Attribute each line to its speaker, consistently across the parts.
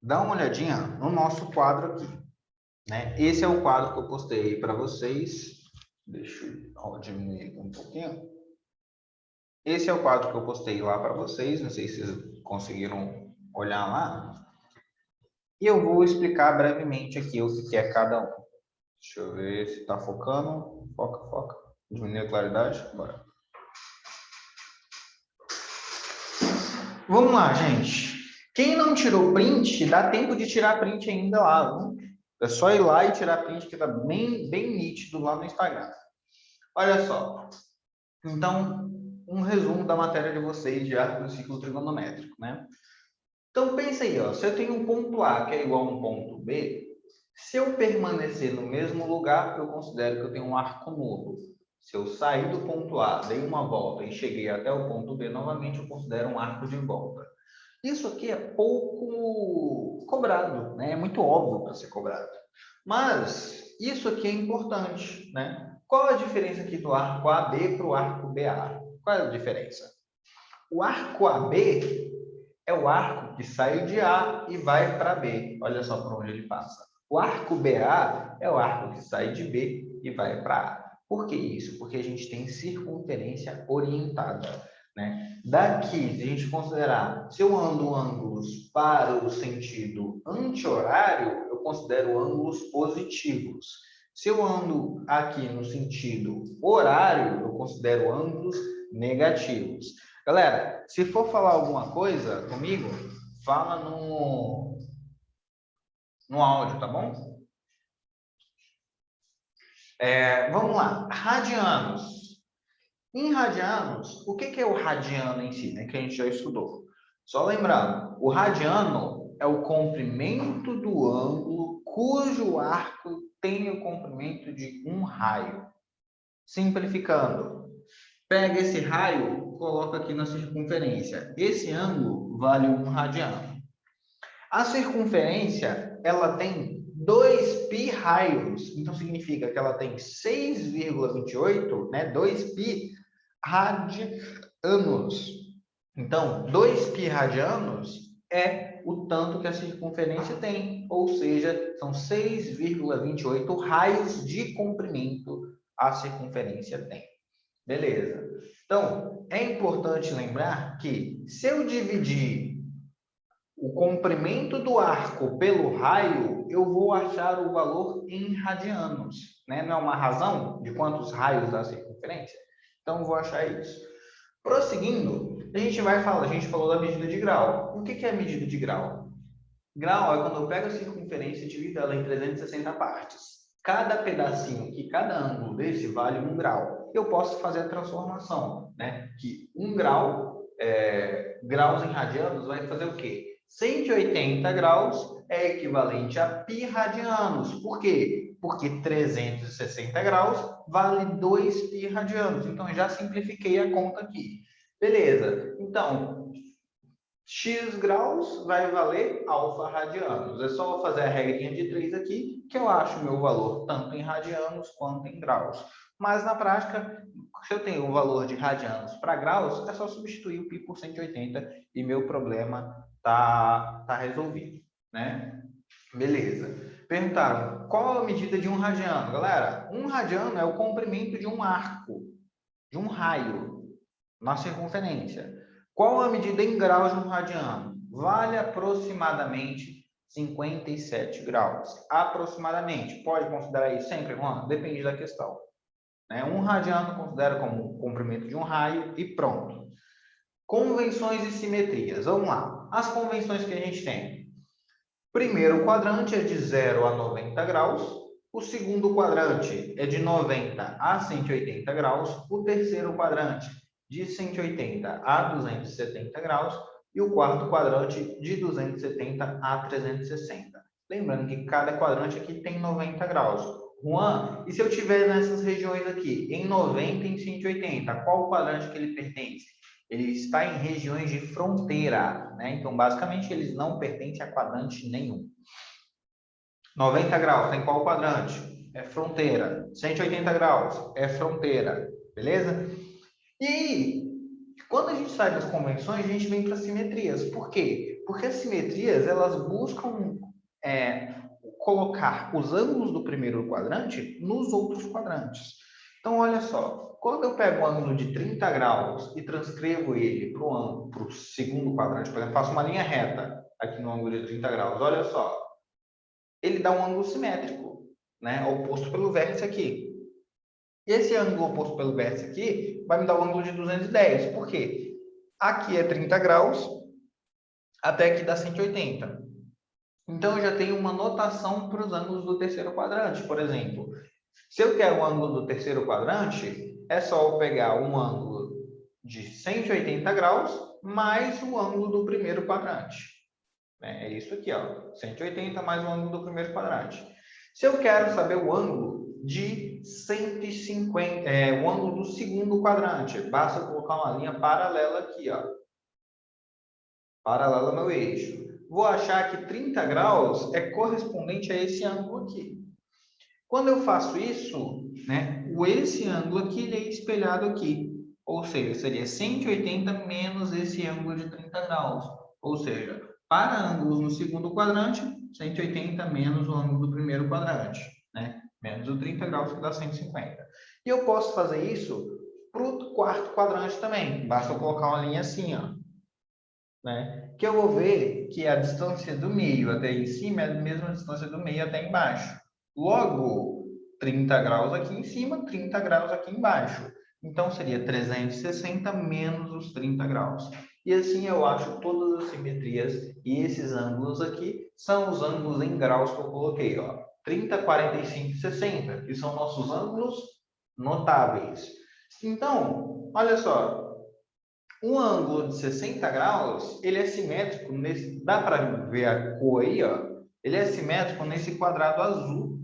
Speaker 1: dá uma olhadinha no nosso quadro aqui, né? Esse é o quadro que eu postei para vocês. Deixa eu diminuir aqui um pouquinho. Esse é o quadro que eu postei lá para vocês. Não sei se vocês conseguiram olhar lá. E eu vou explicar brevemente aqui o que é cada um. Deixa eu ver se está focando. Foca, foca. Diminuir a claridade. Bora. Vamos lá, gente. Quem não tirou print, dá tempo de tirar print ainda lá. Viu? É só ir lá e tirar print que está bem nítido lá no Instagram. Olha só. Então, um resumo da matéria de vocês de arco do ciclo trigonométrico, né? Então, pensa aí, ó, se eu tenho um ponto A que é igual a um ponto B, se eu permanecer no mesmo lugar, eu considero que eu tenho um arco nulo. Se eu sair do ponto A, dei uma volta e cheguei até o ponto B novamente, eu considero um arco de volta. Isso aqui é pouco cobrado, né? É muito óbvio para ser cobrado. Mas isso aqui é importante, né? Qual a diferença aqui do arco AB para o arco BA? Qual é a diferença? O arco AB é o arco que sai de A e vai para B. Olha só por onde ele passa. O arco BA é o arco que sai de B e vai para A. Por que isso? Porque a gente tem circunferência orientada, né? Daqui, se a gente considerar, se eu ando ângulos para o sentido anti-horário, eu considero ângulos positivos. Se eu ando aqui no sentido horário, eu considero ângulos negativos. Galera, se for falar alguma coisa comigo, fala no áudio, tá bom? Vamos lá, radianos. Em radianos, o que é o radiano em si, né, que a gente já estudou? Só lembrando, o radiano é o comprimento do ângulo cujo arco tem o comprimento de um raio. Simplificando, pega esse raio, coloca aqui na circunferência. Esse ângulo vale 1 radiano. A circunferência, ela tem 2 π raios, então significa que ela tem 6,28, né? 2 π radianos. Então, 2 π radianos é o tanto que a circunferência tem, ou seja, são 6,28 raios de comprimento a circunferência tem. Beleza. Então, é importante lembrar que se eu dividir o comprimento do arco pelo raio, eu vou achar o valor em radianos, né? Não é uma razão de quantos raios da circunferência? Então, eu vou achar isso. Prosseguindo, a gente falou da medida de grau. O que é a medida de grau? Grau é quando eu pego a circunferência e divido ela em 360 partes. Cada pedacinho aqui, cada ângulo desse vale 1 grau. Eu posso fazer a transformação, né? Que 1 grau, graus em radianos, vai fazer o quê? 180 graus é equivalente a π radianos. Por quê? Porque 360 graus vale 2 π radianos. Então, eu já simplifiquei a conta aqui. Beleza. Então, x graus vai valer alfa radianos. É só eu fazer a regrinha de 3 aqui, que eu acho o meu valor tanto em radianos quanto em graus. Mas, na prática, se eu tenho o valor de radianos para graus, é só substituir o π por 180 e meu problema tá resolvido, né? Beleza. Perguntaram, qual a medida de um radiano? Galera, um radiano é o comprimento de um arco, de um raio, na circunferência. Qual a medida em graus de um radiano? Vale aproximadamente 57 graus. Aproximadamente. Pode considerar isso sempre, Juan? Depende da questão. Um radiano considera como o comprimento de um raio e pronto. Convenções e simetrias. Vamos lá. As convenções que a gente tem. Primeiro quadrante é de 0 a 90 graus. O segundo quadrante é de 90 a 180 graus. O terceiro quadrante de 180 a 270 graus. E o quarto quadrante de 270 a 360. Lembrando que cada quadrante aqui tem 90 graus. Juan, e se eu tiver nessas regiões aqui, em 90 e em 180, qual quadrante que ele pertence? Ele está em regiões de fronteira, né? Então, basicamente, eles não pertencem a quadrante nenhum. 90 graus, tem qual quadrante? É fronteira. 180 graus, é fronteira. Beleza? E aí, quando a gente sai das convenções, a gente vem para simetrias. Por quê? Porque as simetrias, elas buscam colocar os ângulos do primeiro quadrante nos outros quadrantes. Então, olha só, quando eu pego um ângulo de 30 graus e transcrevo ele para o segundo quadrante, por exemplo, faço uma linha reta aqui no ângulo de 30 graus, olha só, ele dá um ângulo simétrico, né, oposto pelo vértice aqui. E esse ângulo oposto pelo vértice aqui vai me dar o ângulo de 210. Por quê? Aqui é 30 graus, até aqui dá 180. Então, eu já tenho uma notação para os ângulos do terceiro quadrante, por exemplo. Se eu quero o ângulo do terceiro quadrante, é só eu pegar um ângulo de 180 graus mais o ângulo do primeiro quadrante. É isso aqui, ó, 180 mais o ângulo do primeiro quadrante. Se eu quero saber o ângulo de 150, o ângulo do segundo quadrante, basta colocar uma linha paralela aqui, ó, paralela ao meu eixo. Vou achar que 30 graus é correspondente a esse ângulo aqui. Quando eu faço isso, né, esse ângulo aqui ele é espelhado aqui. Ou seja, seria 180 menos esse ângulo de 30 graus. Ou seja, para ângulos no segundo quadrante, 180 menos o ângulo do primeiro quadrante. Né? Menos o 30 graus, que dá 150. E eu posso fazer isso para o quarto quadrante também. Basta eu colocar uma linha assim, ó. Né? Que eu vou ver que a distância do meio até em cima é a mesma distância do meio até embaixo. Logo, 30 graus aqui em cima, 30 graus aqui embaixo. Então, seria 360 menos os 30 graus. E assim eu acho todas as simetrias. E esses ângulos aqui são os ângulos em graus que eu coloquei. Ó. 30, 45 e 60, que são nossos ângulos notáveis. Então, olha só. Um ângulo de 60 graus, ele é simétrico, dá para ver a cor aí, ó? Ele é simétrico nesse quadrado azul,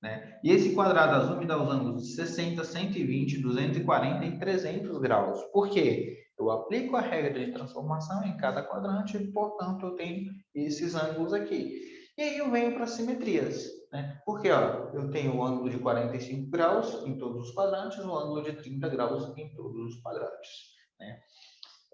Speaker 1: né? E esse quadrado azul me dá os ângulos de 60, 120, 240 e 300 graus. Por quê? Eu aplico a regra de transformação em cada quadrante e, portanto, eu tenho esses ângulos aqui. E aí eu venho para as simetrias, né? Porque, ó, eu tenho o ângulo de 45 graus em todos os quadrantes, o ângulo de 30 graus em todos os quadrantes, né?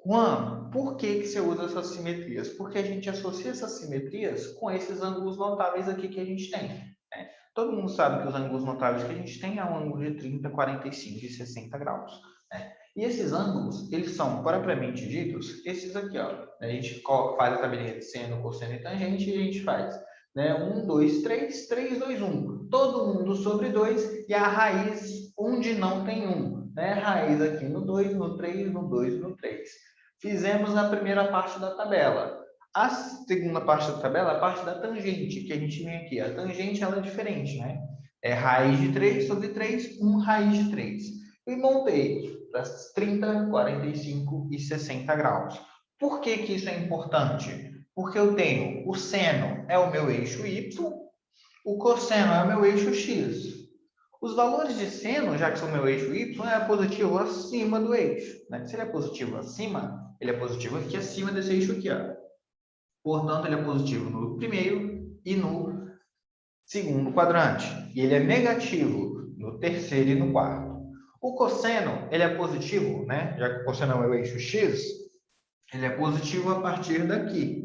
Speaker 1: Juan, por que você usa essas simetrias? Porque a gente associa essas simetrias com esses ângulos notáveis aqui que a gente tem. Né? Todo mundo sabe que os ângulos notáveis que a gente tem é um ângulo de 30, 45 e 60 graus. Né? E esses ângulos, eles são propriamente ditos, esses aqui, ó. A gente faz a tabelinha de seno, cosseno e tangente e a gente faz 1, 2, 3, 3, 2, 1. Todo mundo sobre 2 e a raiz onde não tem 1. Né? Raiz aqui no 2, no 3, no 2, no 3. Fizemos a primeira parte da tabela. A segunda parte da tabela é a parte da tangente, que a gente vem aqui. A tangente ela é diferente, né? É raiz de 3 sobre 3, 1 raiz de 3. E montei para 30, 45 e 60 graus. Por que que isso é importante? Porque eu tenho o seno é o meu eixo y, o cosseno é o meu eixo x. Os valores de seno, já que são meu eixo y, é positivo acima do eixo. Né? Se ele é positivo acima, ele é positivo aqui acima desse eixo aqui. Ó. Portanto, ele é positivo no primeiro e no segundo quadrante. E ele é negativo no terceiro e no quarto. O cosseno, ele é positivo, né? Já que o cosseno é o eixo x, ele é positivo a partir daqui.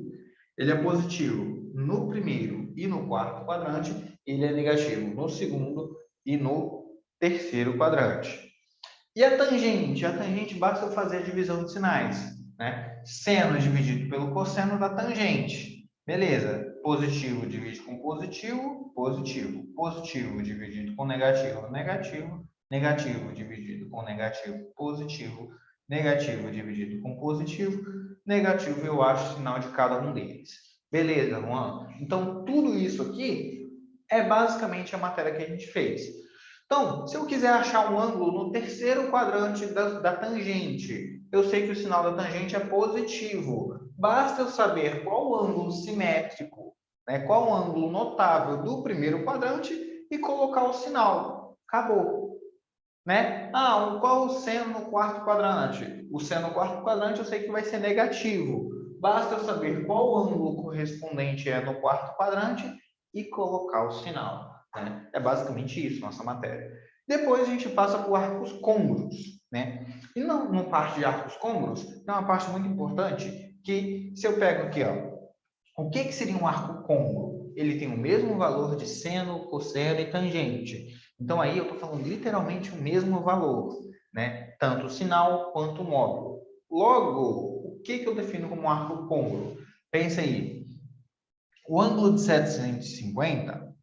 Speaker 1: Ele é positivo no primeiro e no quarto quadrante, ele é negativo no segundo e no terceiro quadrante. E a tangente? A tangente basta eu fazer a divisão de sinais. Né? Seno dividido pelo cosseno da tangente. Beleza. Positivo divide com positivo, positivo. Positivo dividido com negativo, negativo. Negativo dividido com negativo, positivo. Negativo dividido com positivo. Negativo eu acho o sinal de cada um deles. Beleza, Juan? Então, tudo isso aqui é basicamente a matéria que a gente fez. Então, se eu quiser achar um ângulo no terceiro quadrante da tangente, eu sei que o sinal da tangente é positivo. Basta eu saber qual o ângulo simétrico, né, qual o ângulo notável do primeiro quadrante e colocar o sinal. Acabou. Né? Qual o seno no quarto quadrante? O seno no quarto quadrante eu sei que vai ser negativo. Basta eu saber qual o ângulo correspondente é no quarto quadrante e colocar o sinal. Né? É basicamente isso, nossa matéria. Depois a gente passa por arcos côngruos. Né? E no parte de arcos côngruos, tem uma parte muito importante que, se eu pego aqui, ó, O que seria um arco côncavo? Ele tem o mesmo valor de seno, cosseno e tangente. Então, aí eu estou falando literalmente o mesmo valor, né? Tanto o sinal quanto o módulo. Logo, o que eu defino como um arco côncavo? Pensa aí. O ângulo de 750,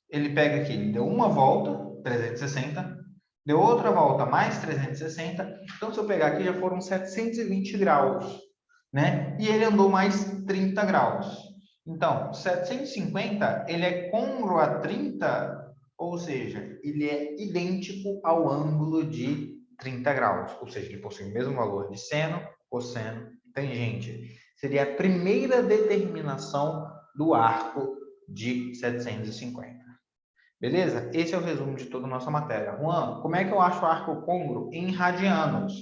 Speaker 1: ele pega aqui, ele deu uma volta, 360, deu outra volta, mais 360. Então, se eu pegar aqui, já foram 720 graus, né? E ele andou mais 30 graus. Então, 750, ele é côncavo a 30, ou seja, ele é idêntico ao ângulo de 30 graus. Ou seja, ele possui o mesmo valor de seno, cosseno e tangente. Seria a primeira determinação do arco de 750. Beleza? Esse é o resumo de toda a nossa matéria. Juan, como é que eu acho o arco côncavo em radianos?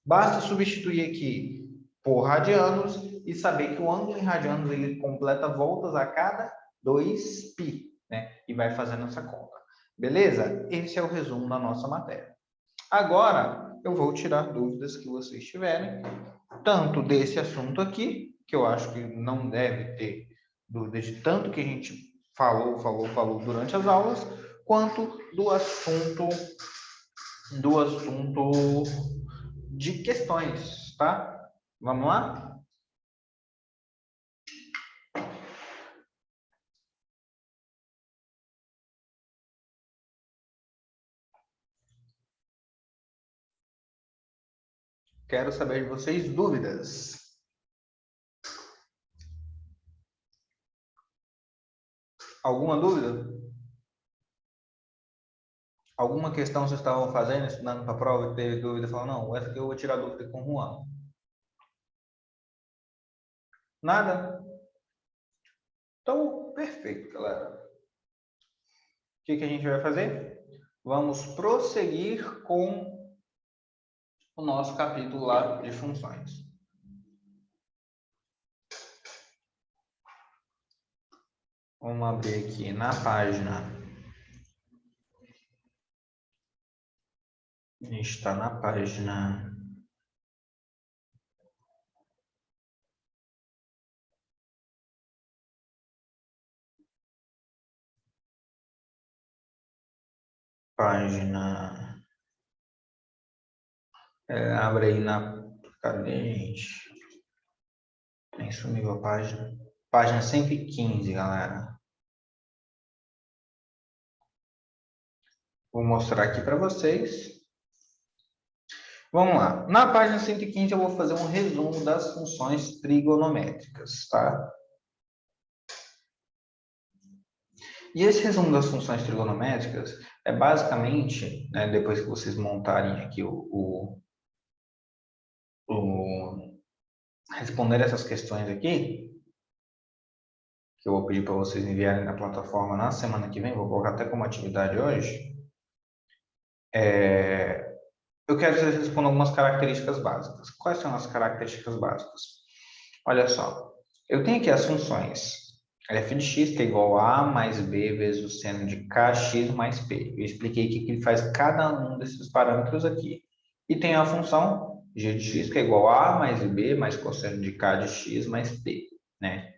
Speaker 1: Basta substituir aqui por radianos e saber que o ângulo em radianos ele completa voltas a cada 2π, né? E vai fazendo essa conta. Beleza? Esse é o resumo da nossa matéria. Agora, eu vou tirar dúvidas que vocês tiverem, tanto desse assunto aqui, que eu acho que não deve ter dúvidas de tanto que a gente falou durante as aulas, quanto do assunto de questões, tá? Vamos lá? Quero saber de vocês dúvidas. Alguma dúvida? Alguma questão vocês estavam fazendo, estudando para a prova e teve dúvida? Falou, não, essa aqui eu vou tirar dúvida com o Juan. Nada? Então, perfeito, galera. O que a gente vai fazer? Vamos prosseguir com o nosso capítulo lá de funções. Vamos abrir aqui na página. A gente está na página 'Abre aí na... Cadê, gente? Nem sumiu a página. Página 115, galera. Vou mostrar aqui para vocês. Vamos lá. Na página 115 eu vou fazer um resumo das funções trigonométricas, tá? E esse resumo das funções trigonométricas é basicamente, né, depois que vocês montarem aqui responder essas questões aqui, que eu vou pedir para vocês enviarem na plataforma na semana que vem, vou colocar até como atividade hoje, eu quero que vocês respondam algumas características básicas. Quais são as características básicas? Olha só, eu tenho aqui as funções f de x, que é igual a mais b vezes o seno de kx mais p. Eu expliquei o que ele faz cada um desses parâmetros aqui. E tem a função g de x, que é igual a mais b mais cosseno de k de x mais p, né?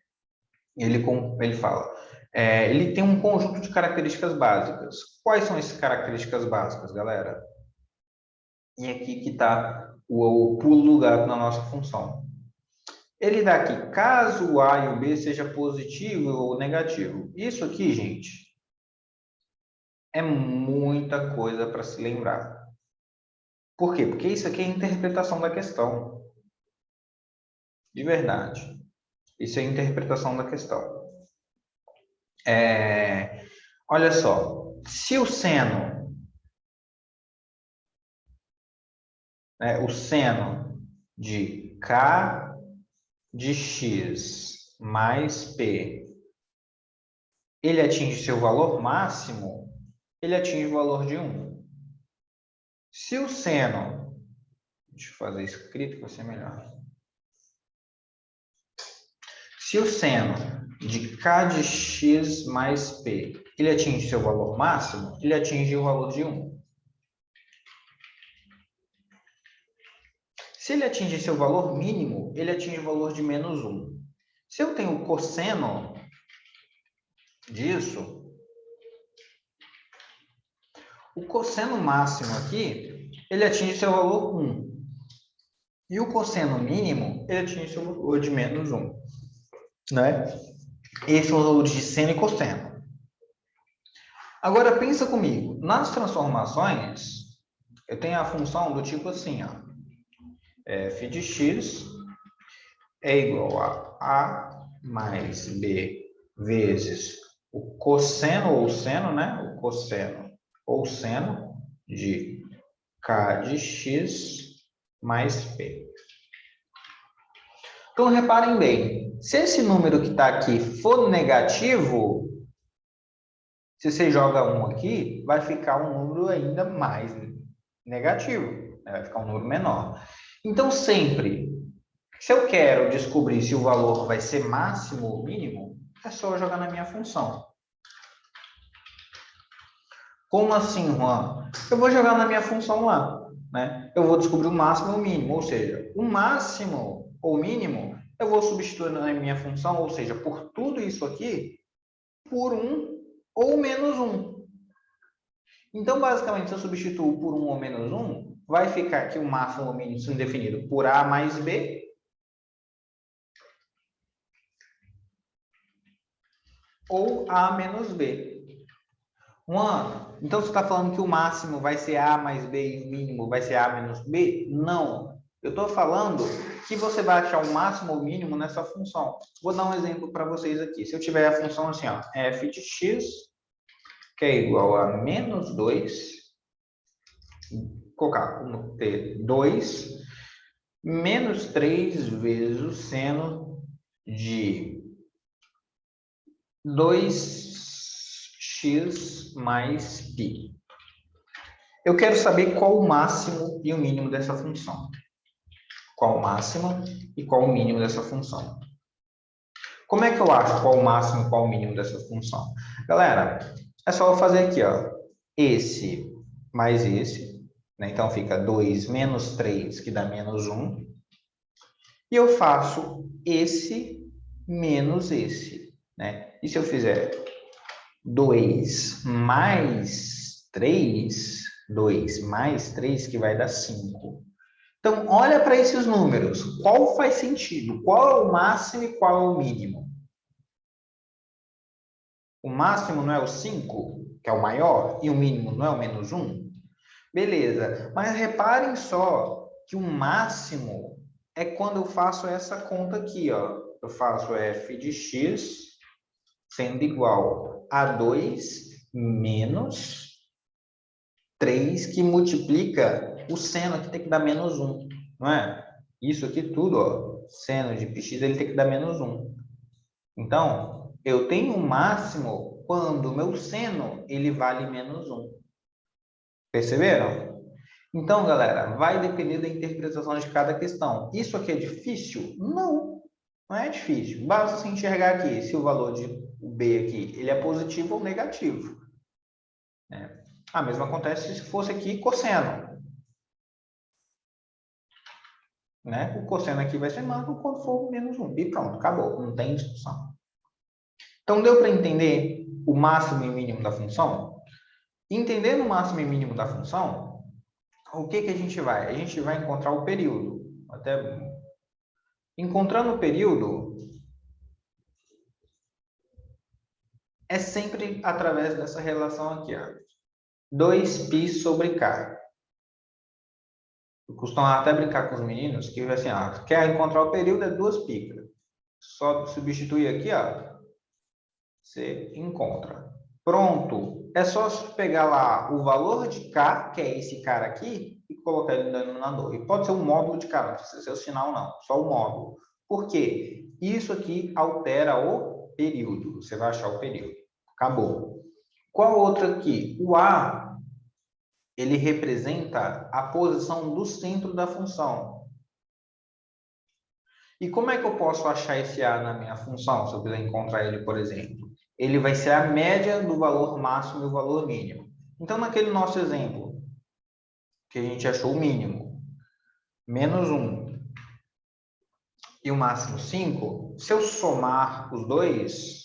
Speaker 1: Ele fala, ele tem um conjunto de características básicas. Quais são essas características básicas, galera? E aqui que está o pulo do gato na nossa função. Ele dá aqui, caso o A e o B seja positivo ou negativo. Isso aqui, gente, é muita coisa para se lembrar. Por quê? Porque isso aqui é a interpretação da questão. De verdade. Isso é a interpretação da questão. Olha só, se o seno de k de x mais p, ele atinge seu valor máximo, ele atinge o valor de 1. Se o seno, deixa eu fazer escrito para ser melhor. Se o seno de k de x mais p, ele atinge seu valor máximo, ele atinge o valor de 1. Se ele atingir seu valor mínimo, ele atinge o valor de menos 1. Se eu tenho o cosseno disso, o cosseno máximo aqui, ele atinge seu valor 1. E o cosseno mínimo, ele atinge seu valor de menos 1. Né? Esses são os valores de seno e cosseno. Agora, pensa comigo. Nas transformações, eu tenho a função do tipo assim, ó. F de x é igual a mais b vezes o cosseno ou seno, né? O cosseno ou seno de k de x mais p. Então, reparem bem, se esse número que está aqui for negativo, se você joga 1 aqui, vai ficar um número ainda mais negativo, né? Vai ficar um número menor. Então, sempre, se eu quero descobrir se o valor vai ser máximo ou mínimo, é só eu jogar na minha função. Como assim, Juan? Eu vou jogar na minha função lá, né? Eu vou descobrir o máximo ou o mínimo, ou seja, o máximo ou mínimo eu vou substituir na minha função, ou seja, por tudo isso aqui, por 1 ou menos 1. Então, basicamente, se eu substituo por 1 ou menos 1, vai ficar aqui o máximo ou mínimo sendo definido por A mais B. Ou A menos B. Juan, então você está falando que o máximo vai ser A mais B e o mínimo vai ser A menos B? Não. Eu estou falando que você vai achar o máximo ou mínimo nessa função. Vou dar um exemplo para vocês aqui. Se eu tiver a função assim, ó, f de x, que é igual a menos 2, colocar como ter 2, menos 3 vezes o seno de 2x mais π. Eu quero saber qual o máximo e o mínimo dessa função. Qual o máximo e qual o mínimo dessa função. Como é que eu acho qual o máximo e qual o mínimo dessa função? Galera, é só eu fazer aqui, ó, esse mais esse, né? Então fica 2 menos 3, que dá menos 1. E eu faço esse menos esse, né? E se eu fizer 2 mais 3, 2 mais 3, que vai dar 5. Então, olha para esses números. Qual faz sentido? Qual é o máximo e qual é o mínimo? O máximo não é o 5, que é o maior, e o mínimo não é o menos 1? Beleza. Mas reparem só que o máximo é quando eu faço essa conta aqui, ó. Eu faço f de x sendo igual a 2 menos 3, que multiplica o seno, que tem que dar menos 1, não é? Isso aqui tudo, ó, seno de px, ele tem que dar menos 1. Então, eu tenho um máximo quando o meu seno, ele vale menos 1. Perceberam? Então, galera, vai depender da interpretação de cada questão. Isso aqui é difícil? Não, não é difícil. Basta você enxergar aqui se o valor de B aqui, ele é positivo ou negativo. Né? A mesma acontece se fosse aqui cosseno. Né? O cosseno aqui vai ser máximo quando for menos 1. E pronto, acabou. Não tem discussão. Então, deu para entender o máximo e mínimo da função? Entendendo o máximo e mínimo da função, o que a gente vai? A gente vai encontrar o período. Encontrando o período, é sempre através dessa relação aqui, ó. 2π sobre k. Eu costumo até brincar com os meninos que assim, ó, quer encontrar o período é 2π. Só substituir aqui, ó, você encontra. Pronto. É só pegar lá o valor de k, que é esse cara aqui, e colocar ele no denominador. E pode ser um módulo de k, não precisa ser o sinal, não. Só o módulo. Por quê? Isso aqui altera o período. Você vai achar o período. Acabou. Qual outro aqui? O A, ele representa a posição do centro da função. E como é que eu posso achar esse A na minha função, se eu quiser encontrar ele, por exemplo? Ele vai ser a média do valor máximo e o valor mínimo. Então, naquele nosso exemplo, que a gente achou o mínimo, menos 1. e o máximo 5, se eu somar os dois,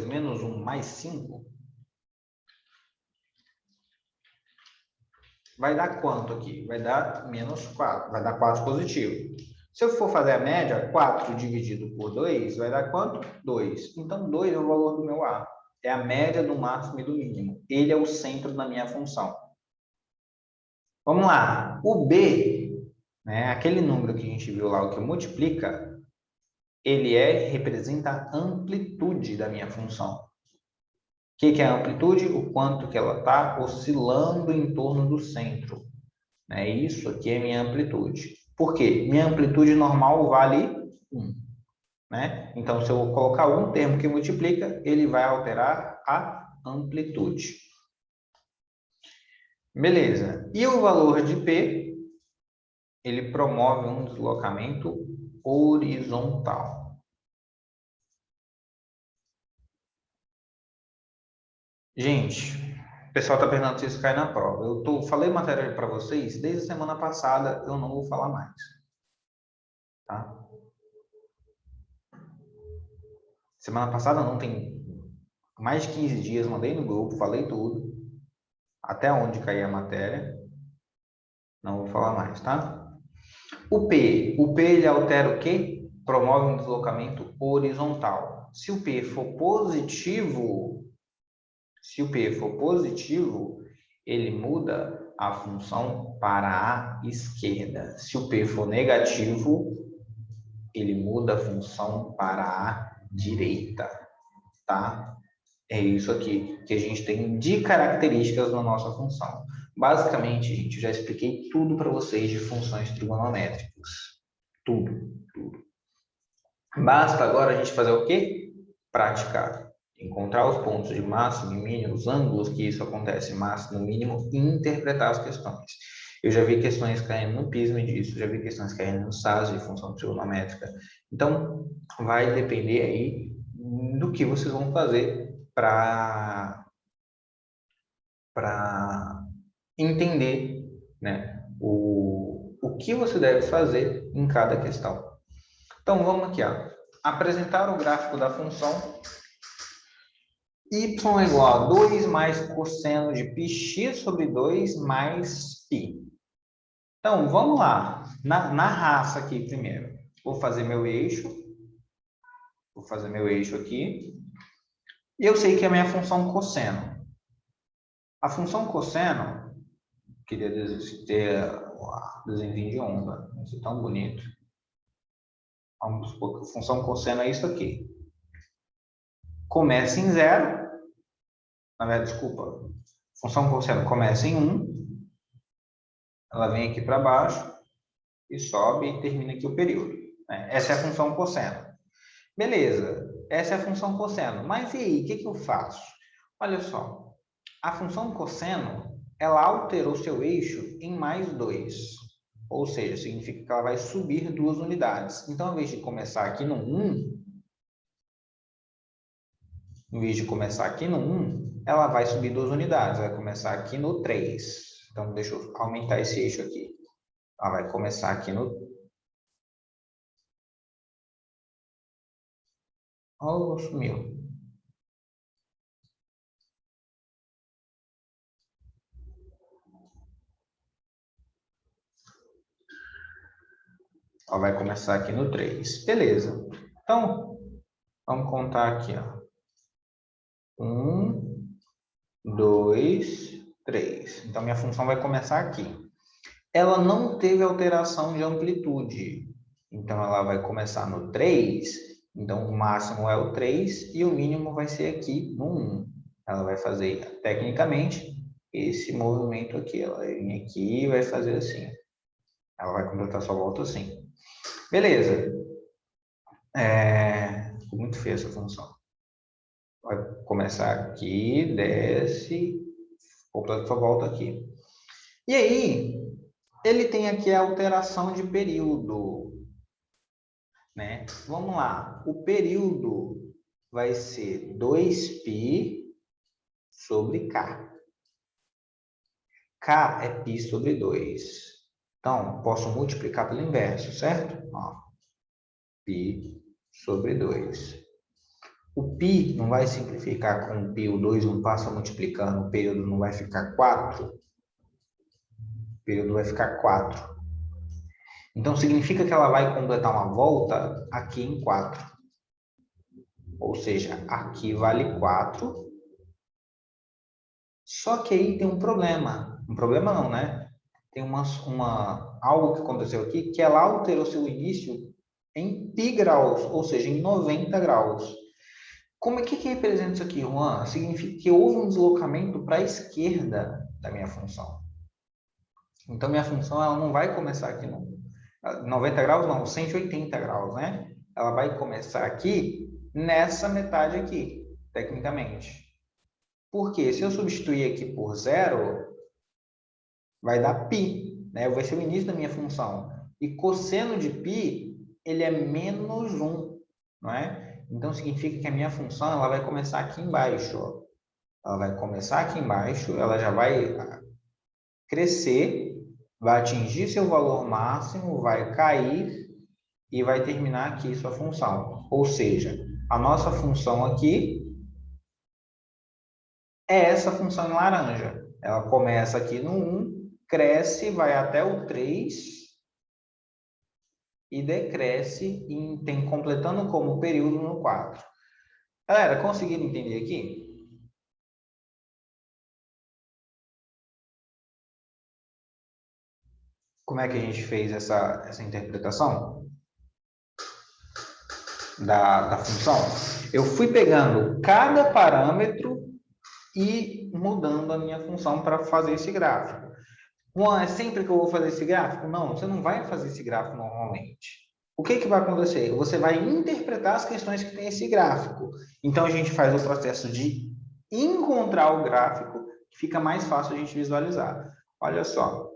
Speaker 1: menos 1 mais 5, vai dar quanto aqui? Vai dar menos 4, vai dar 4 positivo. Se eu for fazer a média, 4 dividido por 2, vai dar quanto? 2. Então, 2 é o valor do meu A. É a média do máximo e do mínimo. Ele é o centro da minha função. Vamos lá. O B, né, aquele número que a gente viu lá, o que multiplica, ele representa a amplitude da minha função. O que é a amplitude? O quanto que ela está oscilando em torno do centro. Isso aqui é minha amplitude. Por quê? Minha amplitude normal vale 1. Então, se eu colocar um termo que multiplica, ele vai alterar a amplitude. Beleza. E o valor de P, ele promove um deslocamento horizontal. Gente, o pessoal está perguntando se isso cai na prova. Falei matéria para vocês, desde a semana passada eu não vou falar mais. Tá? Semana passada não, tem mais de 15 dias, mandei no grupo, falei tudo. Até onde cair a matéria. Não vou falar mais, tá? O P ele altera o quê? Promove um deslocamento horizontal. Se o P for positivo, ele muda a função para a esquerda. Se o P for negativo, ele muda a função para a direita, tá? É isso aqui que a gente tem de características na nossa função. Basicamente, gente, já expliquei tudo para vocês de funções trigonométricas. Tudo. Basta agora a gente fazer o quê? Praticar. Encontrar os pontos de máximo e mínimo, os ângulos que isso acontece, máximo e mínimo, e interpretar as questões. Eu já vi questões caindo no PISME disso, já vi questões caindo no SAS de função trigonométrica. Então, vai depender aí do que vocês vão fazer para entender, né, o que você deve fazer em cada questão. Então, vamos aqui, ó. Apresentar o gráfico da função y é igual a 2 mais cosseno de πx sobre 2 mais π. Então, vamos lá. Na raça aqui primeiro. Vou fazer meu eixo aqui. E eu sei que é a minha função cosseno. A função cosseno, queria ter desenho de onda, isso é tão bonito. Vamos supor que a função cosseno é isso aqui. Começa em 0. Na verdade, desculpa. Função cosseno começa em 1. Ela vem aqui para baixo e sobe e termina aqui o período. Essa é a função cosseno. Beleza, essa é a função cosseno. Mas e aí, o que eu faço? Olha só, a função cosseno, ela alterou seu eixo em mais 2. Ou seja, significa que ela vai subir 2 unidades. Então, ao invés de começar aqui no 1, ela vai subir 2 unidades. Vai começar aqui no 3. Então, deixa eu aumentar esse eixo aqui. Ela vai começar aqui no... Oh, sumiu. Ela vai começar aqui no 3. Beleza. Então, vamos contar aqui, ó. 1, 2, 3. Então, minha função vai começar aqui. Ela não teve alteração de amplitude. Então, ela vai começar no 3. Então, o máximo é o 3 e o mínimo vai ser aqui no 1. Ela vai fazer, tecnicamente, esse movimento aqui. Ela vai vir aqui e vai fazer assim. Ela vai completar sua volta assim. Beleza. Ficou muito feia essa função. Vai começar aqui, desce, completa sua volta aqui. E aí, ele tem aqui a alteração de período. Vamos lá. O período vai ser 2π sobre K. K é π sobre 2. Então, posso multiplicar pelo inverso, certo? Ó, π sobre 2. O π não vai simplificar com o π, o 2 não passa multiplicando, o período não vai ficar 4. O período vai ficar 4. Então, significa que ela vai completar uma volta aqui em 4. Ou seja, aqui vale 4. Só que aí tem um problema. Um problema não, né? Tem algo que aconteceu aqui, que ela alterou seu início em π graus, ou seja, em 90 graus. Que representa isso aqui, Juan? Significa que houve um deslocamento para a esquerda da minha função. Então, minha função ela não vai começar aqui no 90 graus, não, 180 graus, né? Ela vai começar aqui nessa metade aqui, tecnicamente. Porque se eu substituir aqui por zero, vai dar π, né? Vai ser o início da minha função. E cosseno de π, ele é menos 1, não é? Então, significa que a minha função ela vai começar aqui embaixo. Ó. Ela vai começar aqui embaixo, ela já vai crescer, vai atingir seu valor máximo, vai cair e vai terminar aqui sua função. Ou seja, a nossa função aqui é essa função em laranja. Ela começa aqui no 1, cresce, vai até o 3 e decresce, completando como período no 4. Galera, conseguiram entender aqui? Como é que a gente fez essa interpretação da função? Eu fui pegando cada parâmetro e mudando a minha função para fazer esse gráfico. Juan, é sempre que eu vou fazer esse gráfico? Não, você não vai fazer esse gráfico normalmente. O que vai acontecer? Você vai interpretar as questões que tem esse gráfico. Então, a gente faz o processo de encontrar o gráfico, que fica mais fácil a gente visualizar. Olha só.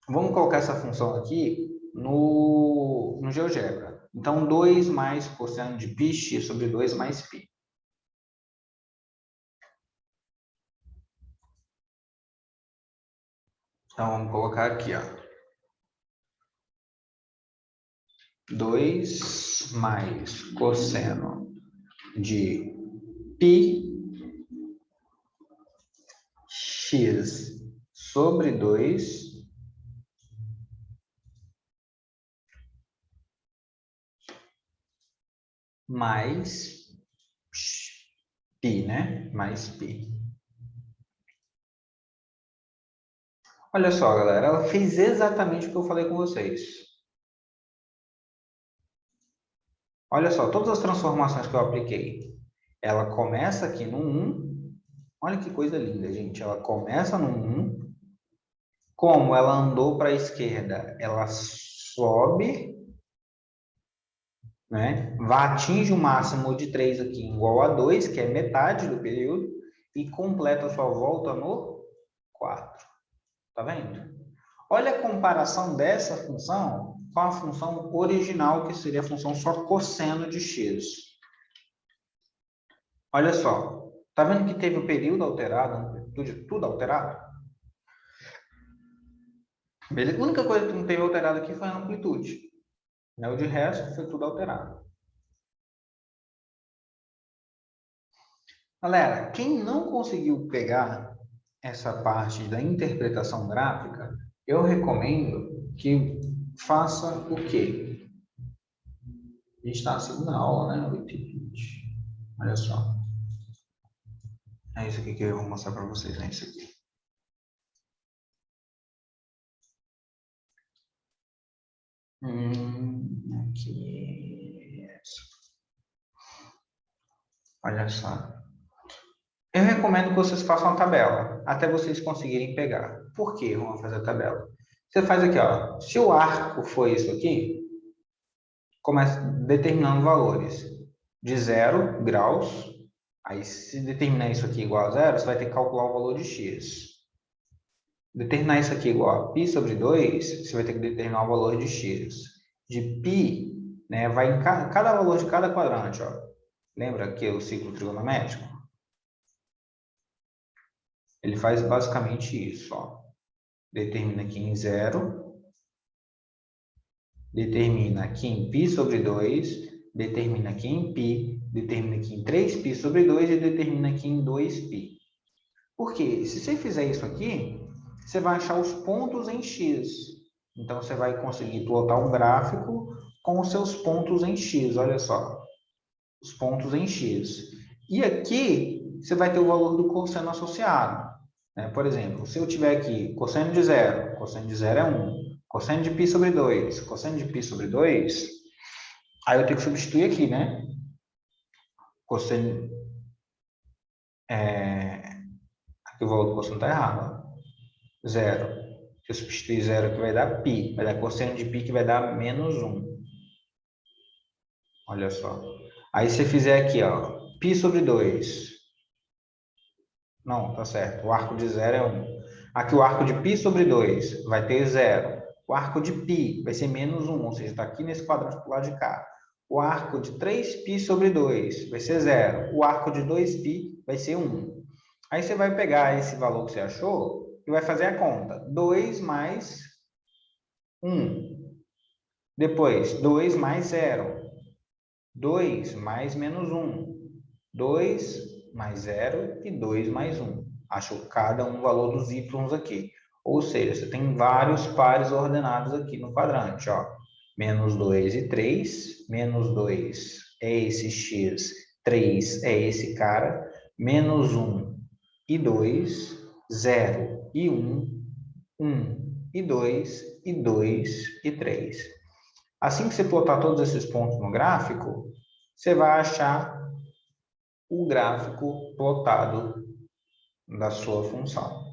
Speaker 1: Vamos colocar essa função aqui no GeoGebra. Então, 2 mais cosseno de πx sobre 2 mais π. Então, vamos colocar aqui, ó. 2 mais cosseno de πx sobre 2 mais π, né? Mais π. Olha só, galera, ela fez exatamente o que eu falei com vocês. Olha só, todas as transformações que eu apliquei. Ela começa aqui no 1. Olha que coisa linda, gente. Ela começa no 1. Como ela andou para a esquerda, ela sobe, né? Atinge o máximo de 3 aqui igual a 2, que é metade do período, e completa a sua volta no 4. Tá vendo? Olha a comparação dessa função com a função original, que seria a função só cosseno de x. Olha só. Tá vendo que teve o período alterado, tudo alterado? Beleza? A única coisa que não teve alterado aqui foi a amplitude. Né? O de resto foi tudo alterado. Galera, quem não conseguiu pegar essa parte da interpretação gráfica, eu recomendo que faça o quê? A gente está na segunda aula, né? 8h20. Olha só. É isso aqui que eu vou mostrar para vocês, né? Isso aqui. Aqui. Olha só. Eu recomendo que vocês façam a tabela, até vocês conseguirem pegar. Por que vamos fazer a tabela? Você faz aqui, ó. Se o arco for isso aqui, começa determinando valores de 0 graus. Aí, se determinar isso aqui igual a 0, você vai ter que calcular o valor de x. Determinar isso aqui igual a π sobre 2, você vai ter que determinar o valor de x. De π, né, vai em cada valor de cada quadrante. Ó. Lembra que é o ciclo trigonométrico? Ele faz basicamente isso. Ó. Determina aqui em 0, determina aqui em π sobre 2, determina aqui em π, determina aqui em 3π sobre 2 e determina aqui em 2π. Por quê? Se você fizer isso aqui, você vai achar os pontos em x. Então, você vai conseguir plotar um gráfico com os seus pontos em x. Olha só, os pontos em x. E aqui, você vai ter o valor do cosseno associado. Né? Por exemplo, se eu tiver aqui cosseno de 0 é 1. Cosseno de π sobre 2, cosseno de π sobre 2, aí eu tenho que substituir aqui, né? Cosseno... Aqui o valor do cosseno está errado. 0. Se eu substituir 0 aqui, vai dar π. Vai dar cosseno de π que vai dar menos 1. Olha só. Aí, se você fizer aqui, ó, π sobre 2. Não, tá certo. O arco de 0 é 1. Aqui o arco de π sobre 2 vai ter 0. O arco de π vai ser menos 1, ou seja, está aqui nesse quadrante do lado de cá. O arco de 3π sobre 2 vai ser 0. O arco de 2π vai ser 1. Aí você vai pegar esse valor que você achou e vai fazer a conta. 2 mais 1. Depois, 2 mais 0. 2 mais menos 1. 2 mais 0 e 2 mais 1. Achou cada um valor dos y aqui. Ou seja, você tem vários pares ordenados aqui no quadrante. Ó. Menos 2 e 3. Menos 2 é esse x. 3 é esse cara. Menos 1 e 2. 0 e 1. 1 e 2. E 2 e 3. Assim que você plotar todos esses pontos no gráfico, você vai achar o gráfico plotado da sua função.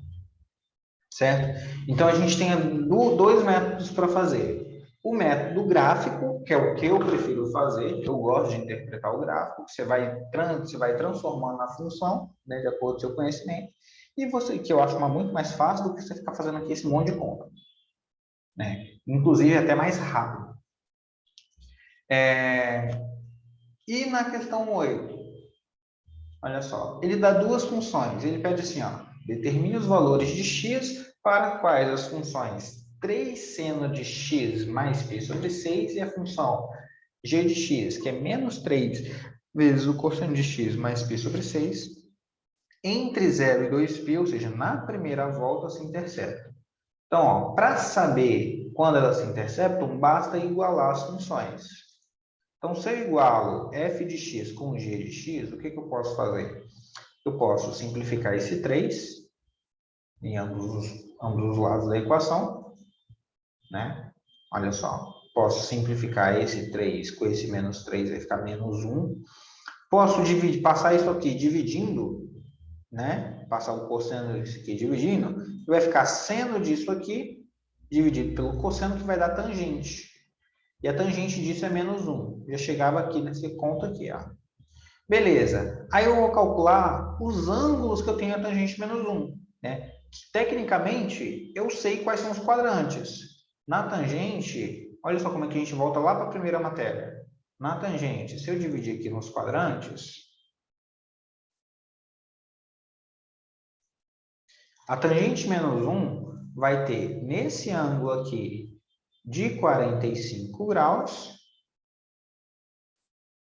Speaker 1: Certo? Então, a gente tem dois métodos para fazer. O método gráfico, que é o que eu prefiro fazer, eu gosto de interpretar o gráfico, você vai transformando a função, né, de acordo com o seu conhecimento, e você, que eu acho muito mais fácil do que você ficar fazendo aqui esse monte de conta. Né? Inclusive, até mais rápido. E na questão 8, olha só, ele dá duas funções. Ele pede assim, ó, determine os valores de x para quais as funções 3 seno de x mais π sobre 6 e a função g de x, que é menos 3 vezes o cosseno de x mais π sobre 6, entre 0 e 2π, ou seja, na primeira volta se interceptam. Então, para saber quando elas se interceptam, basta igualar as funções. Então, se eu igualo f de x com g de x, o que eu posso fazer? Eu posso simplificar esse 3 em ambos os lados da equação, né? Olha só, posso simplificar esse 3 com esse menos 3, vai ficar menos 1. Posso passar isso aqui dividindo, né? Passar o cosseno disso aqui dividindo, e vai ficar seno disso aqui dividido pelo cosseno, que vai dar tangente. E a tangente disso é menos 1. Já chegava aqui nesse conto aqui, ó. Beleza. Aí eu vou calcular os ângulos que eu tenho a tangente menos 1. Né? Tecnicamente, eu sei quais são os quadrantes. Na tangente, olha só como é que a gente volta lá para a primeira matéria. Na tangente, se eu dividir aqui nos quadrantes, a tangente menos 1 vai ter nesse ângulo aqui de 45 graus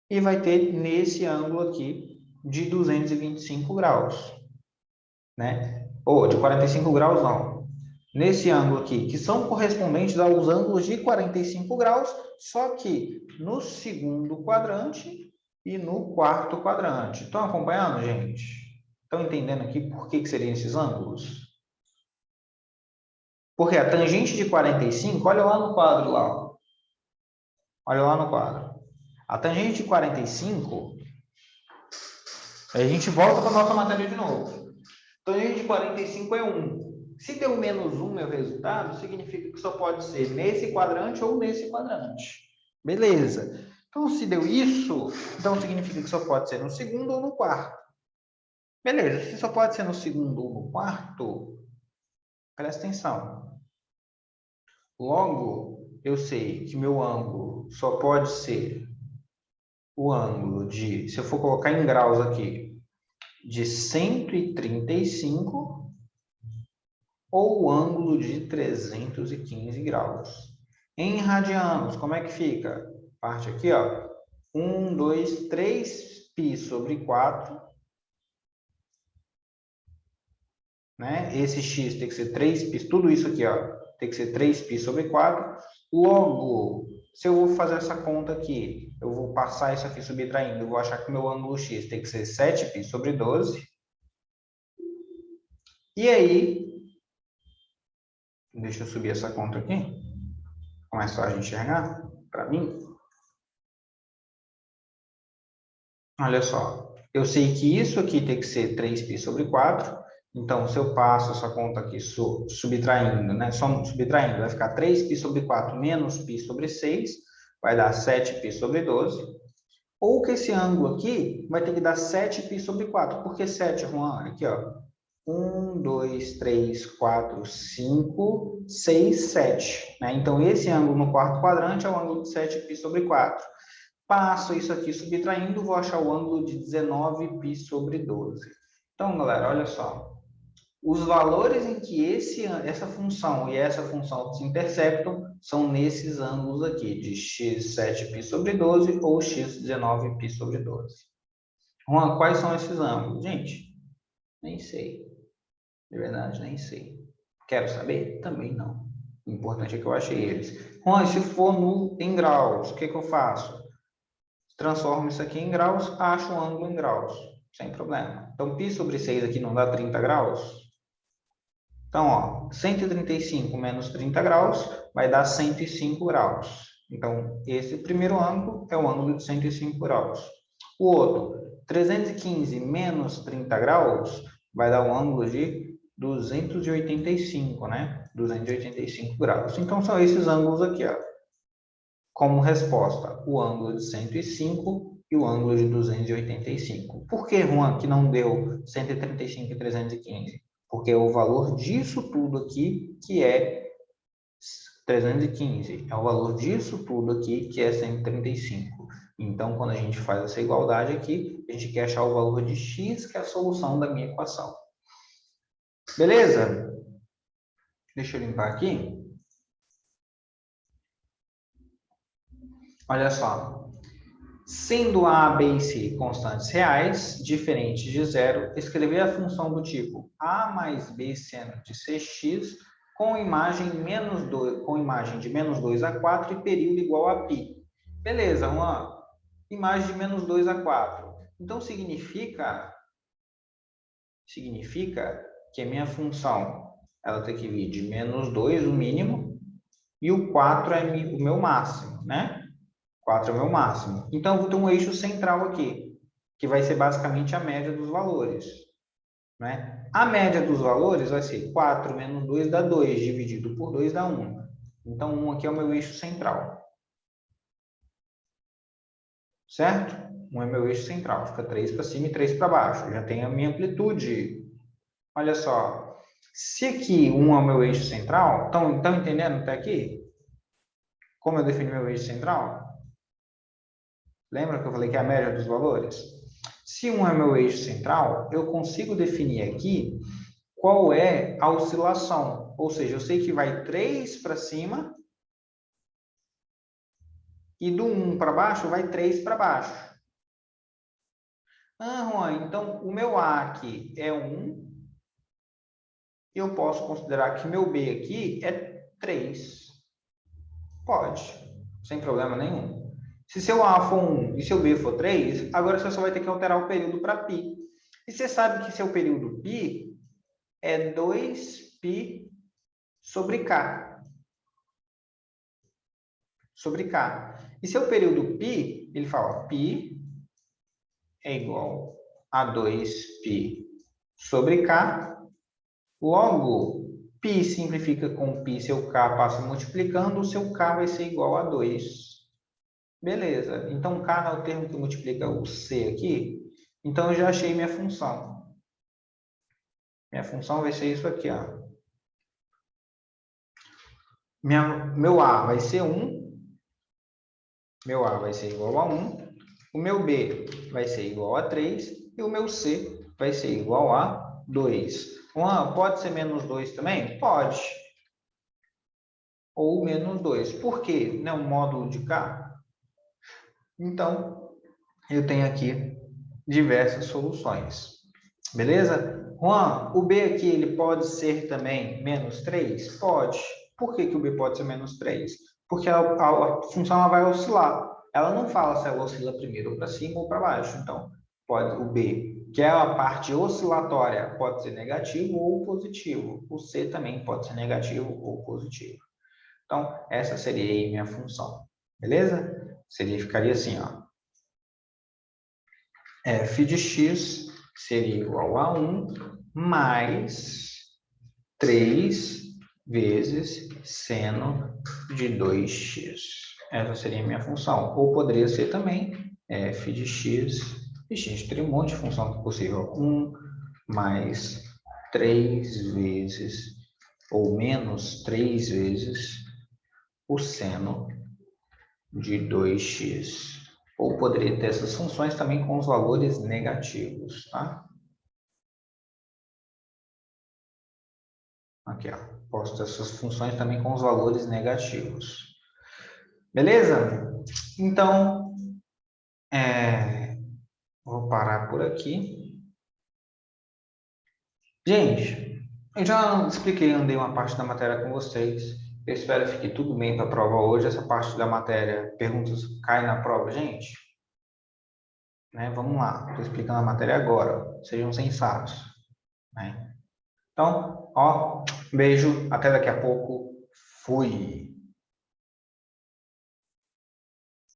Speaker 1: e vai ter nesse ângulo aqui de 225 graus. Né? Ou de 45 graus, não. Nesse ângulo aqui, que são correspondentes aos ângulos de 45 graus, só que no segundo quadrante e no quarto quadrante. Estão acompanhando, gente? Estão entendendo aqui por que seriam esses ângulos? Porque a tangente de 45, olha lá no quadro lá. Ó. Olha lá no quadro. A tangente de 45, a gente volta para a nossa matéria de novo. Tangente de 45 é 1. Se deu menos 1 meu resultado, significa que só pode ser nesse quadrante ou nesse quadrante. Beleza. Então, se deu isso, então significa que só pode ser no segundo ou no quarto. Beleza. Se só pode ser no segundo ou no quarto, presta atenção. Logo, eu sei que meu ângulo só pode ser o ângulo de, se eu for colocar em graus aqui, de 135 ou o ângulo de 315 graus. Em radianos, como é que fica? Parte aqui, ó. 1, 2, 3π sobre 4. Né? Esse x tem que ser 3π, tudo isso aqui, ó, tem que ser 3π sobre 4. Logo, se eu vou fazer essa conta aqui, eu vou passar isso aqui subtraindo, eu vou achar que o meu ângulo x tem que ser 7π sobre 12. E aí, deixa eu subir essa conta aqui, como é só a gente enxergar, para mim. Olha só, eu sei que isso aqui tem que ser 3π sobre 4. Então, se eu passo essa conta aqui subtraindo, né? Só subtraindo, vai ficar 3π sobre 4 menos π sobre 6, vai dar 7π sobre 12. Ou que esse ângulo aqui vai ter que dar 7π sobre 4. Por que 7, Juan? Aqui, ó. 1, 2, 3, 4, 5, 6, 7. Né? Então, esse ângulo no quarto quadrante é o ângulo de 7π sobre 4. Passo isso aqui subtraindo, vou achar o ângulo de 19π sobre 12. Então, galera, olha só. Os valores em que essa função e essa função se interceptam são nesses ângulos aqui, de x 7π sobre 12 ou x 19π sobre 12. Juan, quais são esses ângulos? Gente, nem sei. De verdade, nem sei. Quero saber? Também não. O importante é que eu achei eles. Juan, se for em graus, o que eu faço? Transformo isso aqui em graus, acho o ângulo em graus, sem problema. Então, π sobre 6 aqui não dá 30 graus? Então, ó, 135 menos 30 graus vai dar 105 graus. Então, esse primeiro ângulo é o ângulo de 105 graus. O outro, 315 menos 30 graus, vai dar um ângulo de 285, né? 285 graus. Então, são esses ângulos aqui, ó. Como resposta, o ângulo de 105 e o ângulo de 285. Por que, Juan, que não deu 135 e 315? Porque é o valor disso tudo aqui que é 315. É o valor disso tudo aqui que é 135. Então, quando a gente faz essa igualdade aqui, a gente quer achar o valor de x, que é a solução da minha equação. Beleza? Deixa eu limpar aqui. Olha só. Sendo A, B e C constantes reais, diferentes de zero, escrever a função do tipo A mais B seno de Cx com imagem, com imagem de menos 2 a 4 e período igual a π. Beleza, uma imagem de menos 2 a 4. Então, significa que a minha função ela tem que vir de menos 2, o mínimo, e o 4 é o meu máximo, né? 4 é o meu máximo. Então, eu vou ter um eixo central aqui, que vai ser basicamente a média dos valores. Né? A média dos valores vai ser 4 menos 2 dá 2, dividido por 2 dá 1. Então, 1 aqui é o meu eixo central. Certo? 1 é meu eixo central. Fica 3 para cima e 3 para baixo. Já tem a minha amplitude. Olha só. Se aqui 1 é o meu eixo central, estão entendendo até aqui? Como eu defini meu eixo central? Lembra que eu falei que é a média dos valores? Se 1 é meu eixo central, eu consigo definir aqui qual é a oscilação. Ou seja, eu sei que vai 3 para cima e do 1 para baixo vai 3 para baixo. Ah, Juan, então o meu A aqui é 1 e eu posso considerar que meu B aqui é 3. Pode, sem problema nenhum. Se seu A for 1 e seu B for 3, agora você só vai ter que alterar o período para π. E você sabe que seu período π é 2π sobre K. Sobre K. E seu período π, ele fala π é igual a 2π sobre K. Logo, π simplifica com π, seu K passa multiplicando, o seu K vai ser igual a 2. Beleza. Então, K é o termo que multiplica o C aqui. Então, eu já achei minha função. Minha função vai ser isso aqui, ó. Meu A vai ser 1. Meu A vai ser igual a 1. O meu B vai ser igual a 3. E o meu C vai ser igual a 2. Pode ser menos 2 também? Pode. ou menos 2. Por quê? Né? Um módulo de K. Então, eu tenho aqui diversas soluções. Beleza? Juan, o B aqui ele pode ser também menos 3? Pode. Por que o B pode ser menos 3? Porque a função ela vai oscilar. Ela não fala se ela oscila primeiro para cima ou para baixo. Então, pode o B, que é a parte oscilatória, pode ser negativo ou positivo. O C também pode ser negativo ou positivo. Então, essa seria a minha função. Beleza? Ficaria assim, ó. F de x seria igual a 1 mais 3 vezes seno de 2x. Essa seria a minha função. Ou poderia ser também f de x, e x teria um monte de função possível. 1 mais 3 vezes, ou menos 3 vezes, o seno de 2x. Ou poderia ter essas funções também com os valores negativos, tá? Aqui, ó. Posso ter essas funções também com os valores negativos. Beleza? Então, vou parar por aqui. Gente, eu já expliquei, andei uma parte da matéria com vocês. Eu espero que fique tudo bem para a prova hoje. Essa parte da matéria, perguntas cai na prova, gente? Né? Vamos lá, estou explicando a matéria agora. Sejam sensatos. Né? Então, ó, beijo, até daqui a pouco. Fui!